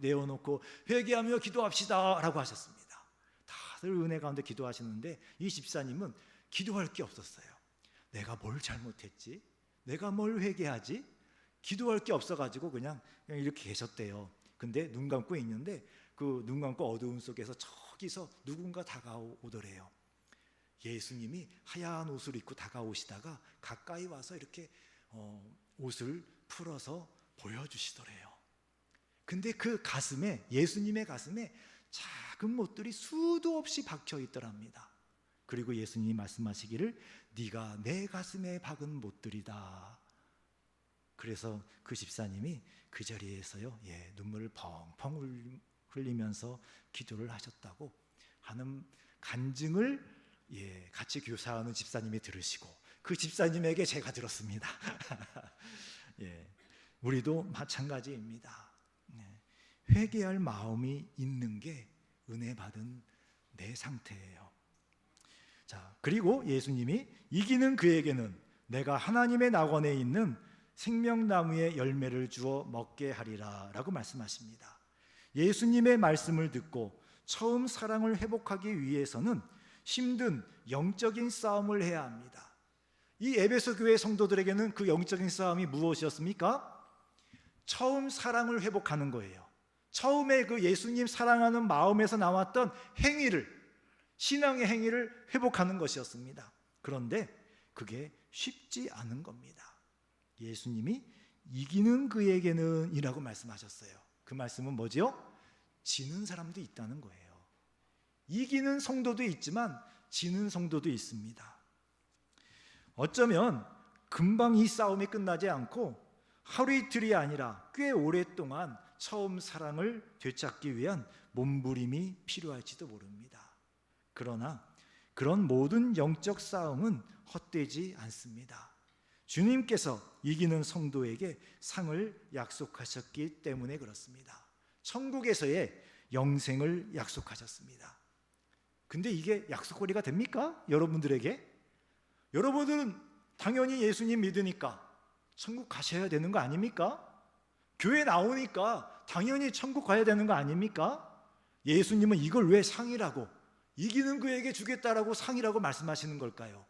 내어놓고 회개하며 기도합시다 라고 하셨습니다. 다들 은혜 가운데 기도하시는데 이 집사님은 기도할 게 없었어요. 내가 뭘 잘못했지? 내가 뭘 회개하지? 기도할 게 없어가지고 그냥 이렇게 계셨대요. 근데 눈 감고 있는데 그 눈 감고 어두움 속에서 저기서 누군가 다가오더래요. 예수님이 하얀 옷을 입고 다가오시다가 가까이 와서 이렇게 옷을 풀어서 보여주시더래요. 근데 그 가슴에, 예수님의 가슴에 작은 못들이 수도 없이 박혀 있더랍니다. 그리고 예수님이 말씀하시기를 네가 내 가슴에 박은 못들이다. 그래서 그 집사님이 그 자리에서요, 눈물을 펑펑 흘리면서 기도를 하셨다고 하는 간증을 같이 교사하는 집사님이 들으시고 그 집사님에게 제가 들었습니다. 우리도 마찬가지입니다. 회개할 마음이 있는 게 은혜 받은 내 상태예요. 자, 그리고 예수님이 이기는 그에게는 내가 하나님의 낙원에 있는 생명나무의 열매를 주어 먹게 하리라 라고 말씀하십니다. 예수님의 말씀을 듣고 처음 사랑을 회복하기 위해서는 힘든 영적인 싸움을 해야 합니다. 이 에베소 교회 성도들에게는 그 영적인 싸움이 무엇이었습니까? 처음 사랑을 회복하는 거예요. 처음에 그 예수님 사랑하는 마음에서 나왔던 행위를, 신앙의 행위를 회복하는 것이었습니다. 그런데 그게 쉽지 않은 겁니다. 예수님이 이기는 그에게는 이라고 말씀하셨어요. 그 말씀은 뭐죠? 지는 사람도 있다는 거예요. 이기는 성도도 있지만 지는 성도도 있습니다. 어쩌면 금방 이 싸움이 끝나지 않고 하루 이틀이 아니라 꽤 오랫동안 처음 사랑을 되찾기 위한 몸부림이 필요할지도 모릅니다. 그러나 그런 모든 영적 싸움은 헛되지 않습니다. 주님께서 이기는 성도에게 상을 약속하셨기 때문에 그렇습니다. 천국에서의 영생을 약속하셨습니다. 근데 이게 약속거리가 됩니까? 여러분들에게? 여러분들은 당연히 예수님 믿으니까 천국 가셔야 되는 거 아닙니까? 교회 나오니까 당연히 천국 가야 되는 거 아닙니까? 예수님은 이걸 왜 상이라고, 이기는 그에게 주겠다라고 상이라고 말씀하시는 걸까요?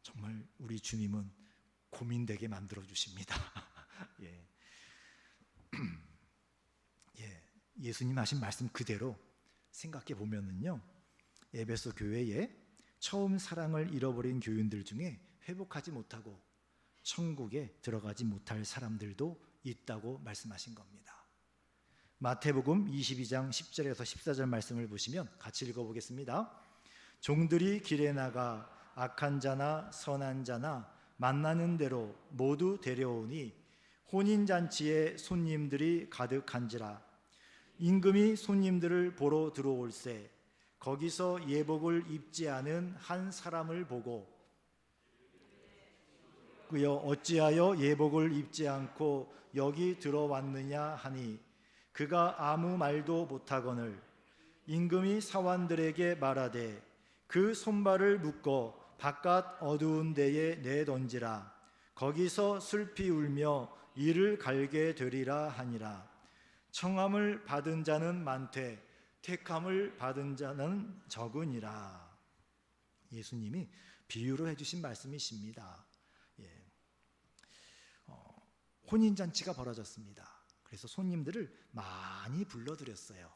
정말 우리 주님은 고민되게 만들어 주십니다. 예수님 하신 말씀 그대로 생각해 보면은요, 에베소 교회에 처음 사랑을 잃어버린 교인들 중에 회복하지 못하고 천국에 들어가지 못할 사람들도 있다고 말씀하신 겁니다. 마태복음 22장 10절에서 14절 말씀을 보시면 같이 읽어보겠습니다. 종들이 길에 나가 악한 자나 선한 자나 만나는 대로 모두 데려오니 혼인잔치에 손님들이 가득한지라. 임금이 손님들을 보러 들어올세 거기서 예복을 입지 않은 한 사람을 보고 그여 어찌하여 예복을 입지 않고 여기 들어왔느냐 하니 그가 아무 말도 못하거늘 임금이 사환들에게 말하되 그 손발을 묶어 바깥 어두운 데에 내던지라. 거기서 슬피 울며 이를 갈게 되리라 하니라. 청함을 받은 자는 많되 택함을 받은 자는 적으니라. 예수님이 비유로 해주신 말씀이십니다. 혼인잔치가 벌어졌습니다. 그래서 손님들을 많이 불러들였어요.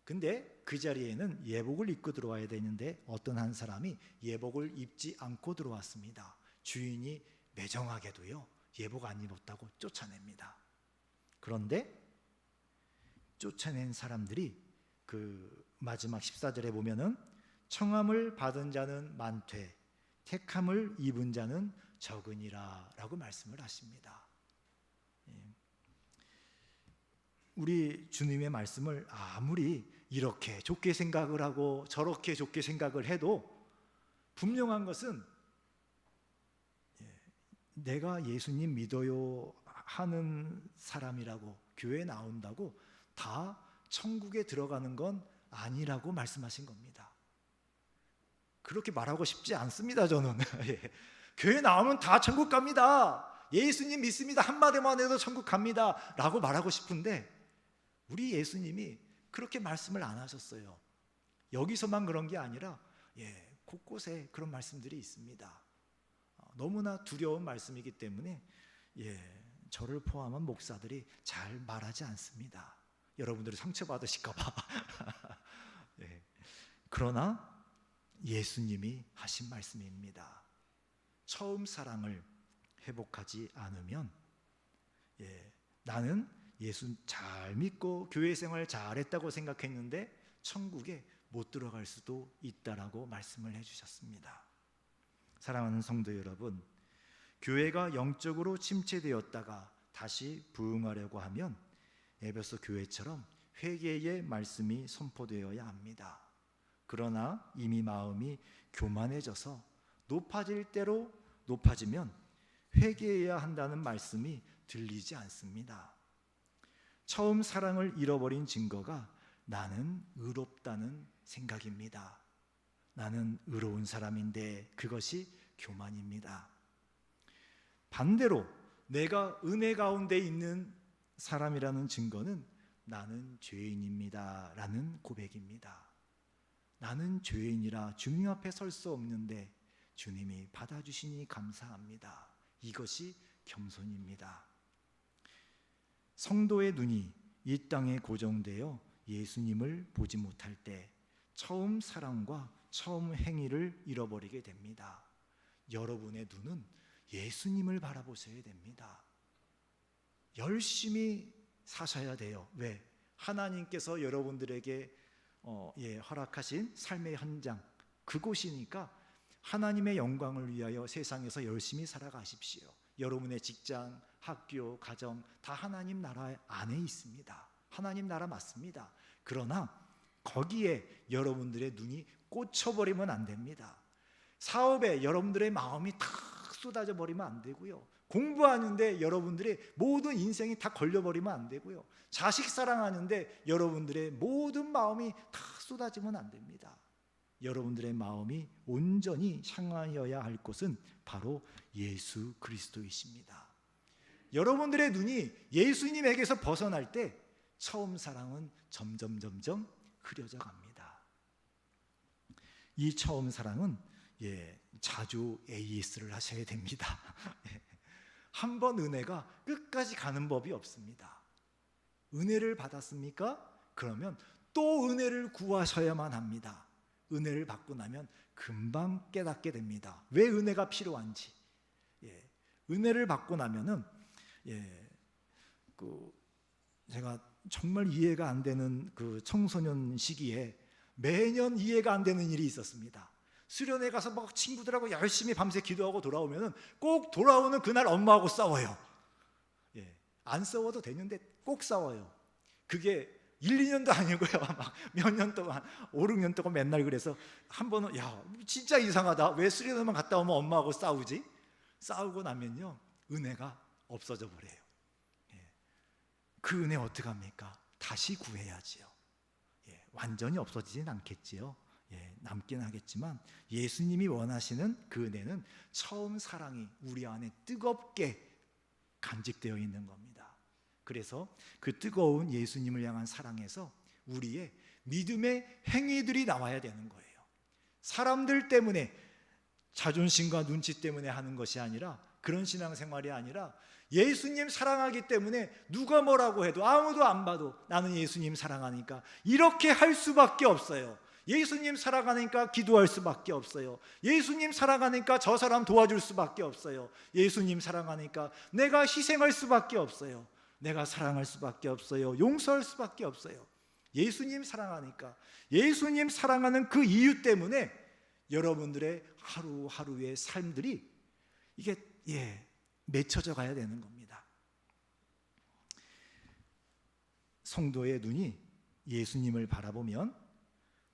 근데 그 자리에는 예복을 입고 들어와야 되는데 어떤 한 사람이 예복을 입지 않고 들어왔습니다. 주인이 매정하게도요, 예복 안 입었다고 쫓아냅니다. 그런데 쫓아낸 사람들이 그 마지막 14절에 보면은 청함을 받은 자는 많되 택함을 입은 자는 적으니라 라고 말씀을 하십니다. 우리 주님의 말씀을 아무리 이렇게 좋게 생각을 하고 저렇게 좋게 생각을 해도 분명한 것은 내가 예수님 믿어요 하는 사람이라고 교회에 나온다고 다 천국에 들어가는 건 아니라고 말씀하신 겁니다. 그렇게 말하고 싶지 않습니다, 저는. 예. 교회 나오면 다 천국 갑니다. 예수님 믿습니다. 한마디만 해도 천국 갑니다. 라고 말하고 싶은데 우리 예수님이 그렇게 말씀을 안 하셨어요. 여기서만 그런 게 아니라 곳곳에 그런 말씀들이 있습니다. 너무나 두려운 말씀이기 때문에 저를 포함한 목사들이 잘 말하지 않습니다. 여러분들이 상처받으실까 봐. 그러나 예수님이 하신 말씀입니다. 처음 사랑을 회복하지 않으면 나는 예수 잘 믿고 교회 생활 잘했다고 생각했는데 천국에 못 들어갈 수도 있다라고 말씀을 해주셨습니다. 사랑하는 성도 여러분, 교회가 영적으로 침체되었다가 다시 부흥하려고 하면 에베소 교회처럼 회개의 말씀이 선포되어야 합니다. 그러나 이미 마음이 교만해져서 높아질 대로 높아지면 회개해야 한다는 말씀이 들리지 않습니다. 처음 사랑을 잃어버린 증거가 나는 의롭다는 생각입니다. 나는 의로운 사람인데 그것이 교만입니다. 반대로 내가 은혜 가운데 있는 사람이라는 증거는 나는 죄인입니다 라는 고백입니다. 나는 죄인이라 주님 앞에 설 수 없는데 주님이 받아주시니 감사합니다. 이것이 겸손입니다. 성도의 눈이 이 땅에 고정되어 예수님을 보지 못할 때 처음 사랑과 처음 행위를 잃어버리게 됩니다. 여러분의 눈은 예수님을 바라보셔야 됩니다. 열심히 사셔야 돼요. 왜? 하나님께서 여러분들에게 허락하신 삶의 현장, 그곳이니까 하나님의 영광을 위하여 세상에서 열심히 살아가십시오. 여러분의 직장, 학교, 가정 다 하나님 나라 안에 있습니다. 하나님 나라 맞습니다. 그러나 거기에 여러분들의 눈이 꽂혀버리면 안 됩니다. 사업에 여러분들의 마음이 다 쏟아져 버리면 안 되고요. 공부하는데 여러분들의 모든 인생이 다 걸려버리면 안 되고요. 자식 사랑하는데 여러분들의 모든 마음이 다 쏟아지면 안 됩니다. 여러분들의 마음이 온전히 향하여야 할 곳은 바로 예수 그리스도이십니다. 여러분들의 눈이 예수님에게서 벗어날 때 처음 사랑은 점점 흐려져 갑니다. 이 처음 사랑은 자주 AS를 하셔야 됩니다. 한 번 은혜가 끝까지 가는 법이 없습니다. 은혜를 받았습니까? 그러면 또 은혜를 구하셔야만 합니다. 은혜를 받고 나면 금방 깨닫게 됩니다. 왜 은혜가 필요한지. 은혜를 받고 나면은 제가 정말 이해가 안 되는 그 청소년 시기에 매년 이해가 안 되는 일이 있었습니다. 수련회 가서 막 친구들하고 열심히 밤새 기도하고 돌아오면은 꼭 돌아오는 그날 엄마하고 싸워요. 안 싸워도 되는데 꼭 싸워요. 그게 1, 2년도 아니고요. 막 몇 년 동안 5, 6년 동안 맨날 그래서 한 번은 진짜 이상하다. 왜 수련회만 갔다 오면 엄마하고 싸우지? 싸우고 나면요 은혜가 없어져 버려요. 그 은혜 어떡합니까? 다시 구해야지요. 완전히 없어지진 않겠지요. 남긴 하겠지만 예수님이 원하시는 그 은혜는 처음 사랑이 우리 안에 뜨겁게 간직되어 있는 겁니다. 그래서 그 뜨거운 예수님을 향한 사랑에서 우리의 믿음의 행위들이 나와야 되는 거예요. 사람들 때문에 자존심과 눈치 때문에 하는 것이 아니라 그런 신앙생활이 아니라 예수님 사랑하기 때문에 누가 뭐라고 해도 아무도 안 봐도 나는 예수님 사랑하니까 이렇게 할 수밖에 없어요. 예수님 사랑하니까 기도할 수밖에 없어요. 예수님 사랑하니까 저 사람 도와줄 수밖에 없어요. 예수님 사랑하니까 내가 희생할 수밖에 없어요. 내가 사랑할 수밖에 없어요. 용서할 수밖에 없어요. 예수님 사랑하니까. 예수님 사랑하는 그 이유 때문에 여러분들의 하루하루의 삶들이 이게 맺혀져 가야 되는 겁니다. 성도의 눈이 예수님을 바라보면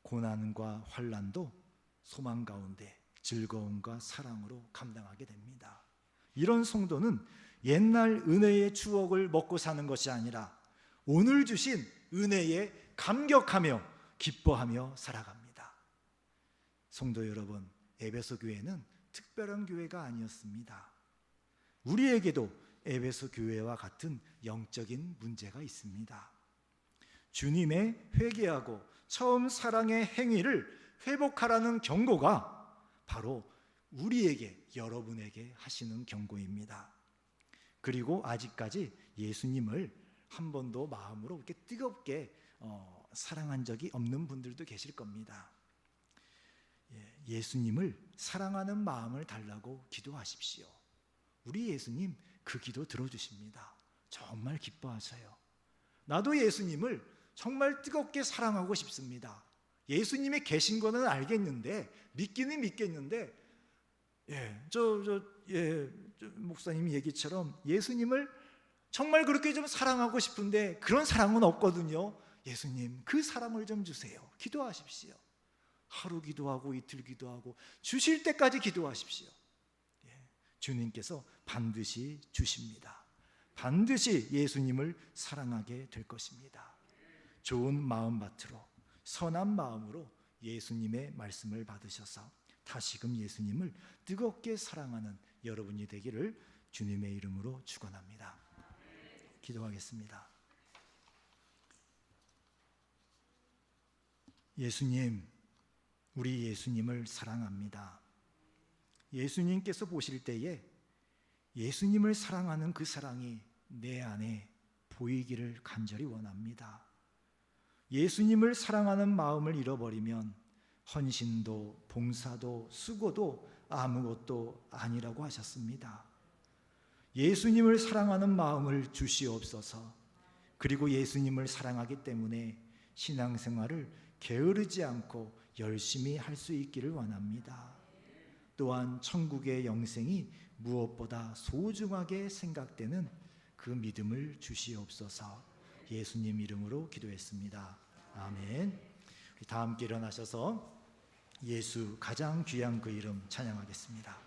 고난과 환난도 소망 가운데 즐거움과 사랑으로 감당하게 됩니다. 이런 성도는 옛날 은혜의 추억을 먹고 사는 것이 아니라 오늘 주신 은혜에 감격하며 기뻐하며 살아갑니다. 성도 여러분, 에베소 교회는 특별한 교회가 아니었습니다. 우리에게도 에베소 교회와 같은 영적인 문제가 있습니다. 주님의 회개하고 처음 사랑의 행위를 회복하라는 경고가 바로 우리에게, 여러분에게 하시는 경고입니다. 그리고 아직까지 예수님을 한 번도 마음으로 이렇게 뜨겁게 사랑한 적이 없는 분들도 계실 겁니다. 예수님을 사랑하는 마음을 달라고 기도하십시오. 우리 예수님 그 기도 들어주십니다. 정말 기뻐하셔요. 나도 예수님을 정말 뜨겁게 사랑하고 싶습니다. 예수님이 계신 거는 알겠는데, 믿기는 믿겠는데, 목사님 얘기처럼 예수님을 정말 그렇게 좀 사랑하고 싶은데 그런 사랑은 없거든요. 예수님 그 사랑을 좀 주세요. 기도하십시오. 하루 기도하고 이틀 기도하고 주실 때까지 기도하십시오. 주님께서 반드시 주십니다. 반드시 예수님을 사랑하게 될 것입니다. 좋은 마음밭으로, 선한 마음으로 예수님의 말씀을 받으셔서 다시금 예수님을 뜨겁게 사랑하는 여러분이 되기를 주님의 이름으로 축원합니다. 기도하겠습니다. 예수님, 우리 예수님을 사랑합니다. 예수님께서 보실 때에 예수님을 사랑하는 그 사랑이 내 안에 보이기를 간절히 원합니다. 예수님을 사랑하는 마음을 잃어버리면 헌신도 봉사도 수고도 아무것도 아니라고 하셨습니다. 예수님을 사랑하는 마음을 주시옵소서. 그리고 예수님을 사랑하기 때문에 신앙생활을 게으르지 않고 열심히 할 수 있기를 원합니다. 또한 천국의 영생이 무엇보다 소중하게 생각되는 그 믿음을 주시옵소서. 예수님 이름으로 기도했습니다. 아멘. 다 함께 일어나셔서 예수 가장 귀한 그 이름 찬양하겠습니다.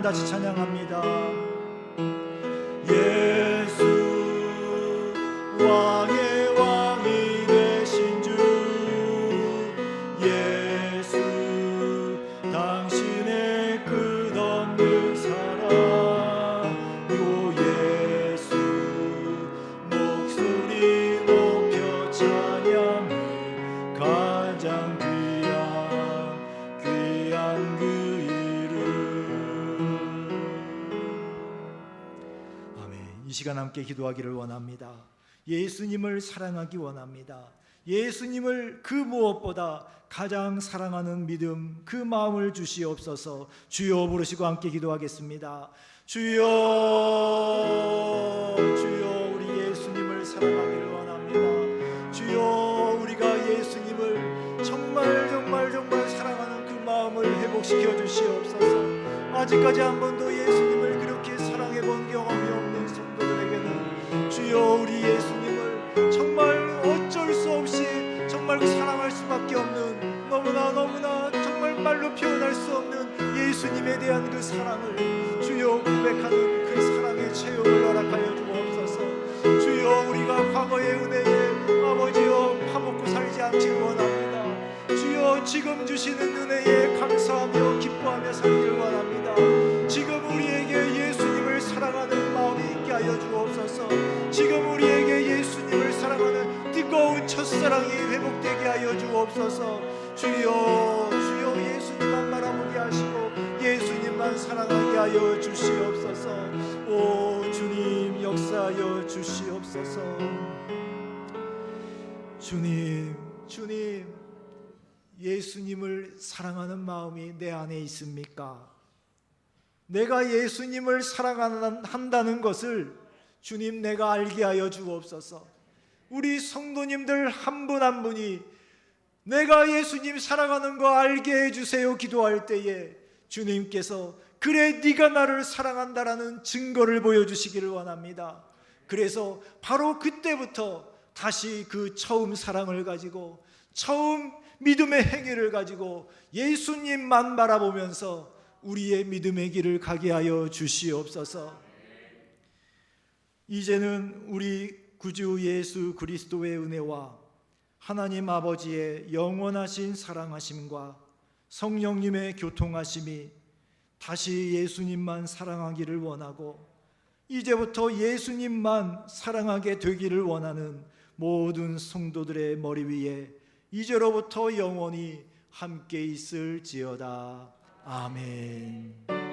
다시 찬양합니다. 예수 왕의 왕이 되신 주 예수 당신의 끝없는 사랑 오 예수 목소리 높여 찬양해 가장 귀한 그 이 시간 함께 기도하기를 원합니다. 예수님을 사랑하기 원합니다. 예수님을 그 무엇보다 가장 사랑하는 믿음, 그 마음을 주시옵소서. 주여 부르시고 함께 기도하겠습니다. 주여, 주여 우리 예수님을 사랑하기를 원합니다. 주여 우리가 예수님을 정말 지금 주시는 은혜에 감사하며 기뻐하며 살기를 원합니다. 지금 우리에게 예수님을 사랑하는 마음이 있게 하여 주옵소서. 지금 우리에게 예수님을 사랑하는 뜨거운 첫사랑이 회복되게 하여 주옵소서. 주여, 주여, 예수님만 바라보게 하시고 예수님만 사랑하게 하여 주시옵소서. 오 주님, 역사하여 주시옵소서. 주님, 주님, 예수님을 사랑하는 마음이 내 안에 있습니까? 내가 예수님을 사랑한다는 것을 주님, 내가 알게 하여 주옵소서. 우리 성도님들 한 분 한 분이 내가 예수님 사랑하는 거 알게 해주세요 기도할 때에 주님께서 그래 네가 나를 사랑한다라는 증거를 보여주시기를 원합니다. 그래서 바로 그때부터 다시 그 처음 사랑을 가지고 처음 믿음의 행위를 가지고 예수님만 바라보면서 우리의 믿음의 길을 가게 하여 주시옵소서. 이제는 우리 구주 예수 그리스도의 은혜와 하나님 아버지의 영원하신 사랑하심과 성령님의 교통하심이 다시 예수님만 사랑하기를 원하고 이제부터 예수님만 사랑하게 되기를 원하는 모든 성도들의 머리 위에 이제로부터 영원히 함께 있을지어다. 아멘.